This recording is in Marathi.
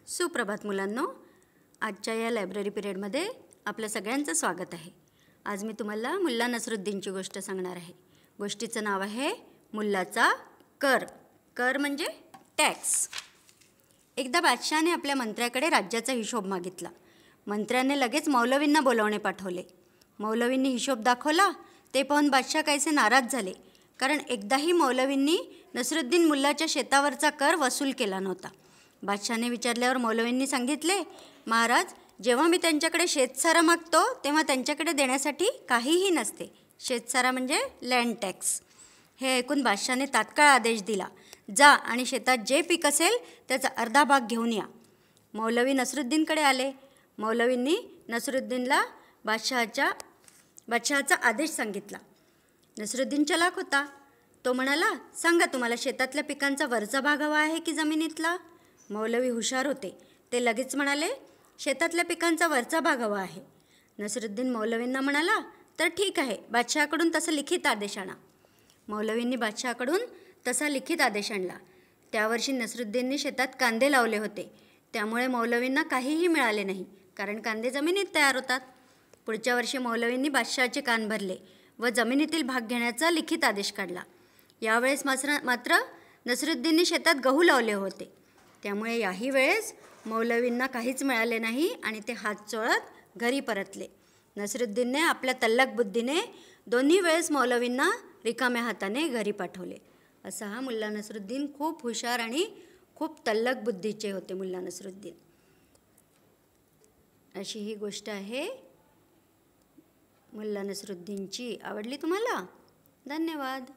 सुप्रभात मुलांनो, आजच्या या लायब्ररी पिरियडमध्ये आपलं सगळ्यांचं स्वागत आहे। आज मी तुम्हाला मुल्ला नसरुद्दीनची गोष्ट सांगणार आहे। गोष्टीचं नाव आहे मुल्लाचा कर। कर म्हणजे टॅक्स। एकदा बादशहाने आपल्या मंत्र्याकडे राज्याचा हिशोब मागितला। मंत्र्याने लगेच मौलवींना बोलावणे पाठवले। मौलवींनी हिशोब दाखवला। ते पाहून बादशाह काहीसे नाराज झाले, कारण एकदाही मौलवींनी नसरुद्दीन मुल्लाच्या शेतावरचा कर वसूल केला नव्हता। बादशाहने विचारल्यावर मौलवींनी सांगितले, महाराज, जेव्हा मी त्यांच्याकडे शेतसारा मागतो तेव्हा त्यांच्याकडे देण्यासाठी काहीही नसते। शेतसारा म्हणजे लँड टॅक्स। हे ऐकून बादशाहने तात्काळ आदेश दिला, जा आणि शेतात जे पीक असेल त्याचा अर्धा भाग घेऊन या। मौलवी नसरुद्दीनकडे आले। मौलवींनी नसरुद्दीनला बादशहाचा आदेश सांगितला। नसरुद्दीन चलाक होता। तो म्हणाला, सांगा, तुम्हाला शेतातल्या पिकांचा वरचा भाग हवा आहे की जमिनीतला? मौलवी हुशार होते। ते लगेच म्हणाले, शेतातल्या पिकांचा वरचा भाग हवा आहे। नसरुद्दीन मौलवींना म्हणाला, तर ठीक आहे, बादशहाकडून तसा लिखित आदेश आणा। मौलवींनी बादशहाकडून तसा लिखित आदेश आणला। त्या वर्षी नसरुद्दीनने शेतात कांदे लावले होते, त्यामुळे मौलवींना काहीही मिळाले नाही, कारण कांदे जमिनीत तयार होतात। पुढच्या वर्षी मौलवींनी बादशहाचे कान भरले व जमिनीतील भाग घेण्याचा लिखित आदेश काढला। यावेळेस मात्र नसरुद्दीनने शेतात गहू लावले होते, त्यामुळे याही वेळेस मौलवींना काहीच मिळाले नाही आणि ते हात चोळत घरी परतले। नसरुद्दीनने आपल्या तल्लख बुद्धीने दोन्ही वेळेस मौलवींना रिकाम्या हाताने घरी पाठवले। असा हा मुल्ला नसरुद्दीन खूप हुशार आणि खूप तल्लख बुद्धीचे होते मुल्ला नसरुद्दीन। अशी ही गोष्ट आहे मुल्ला नसरुद्दीनची। आवडली तुम्हाला? धन्यवाद।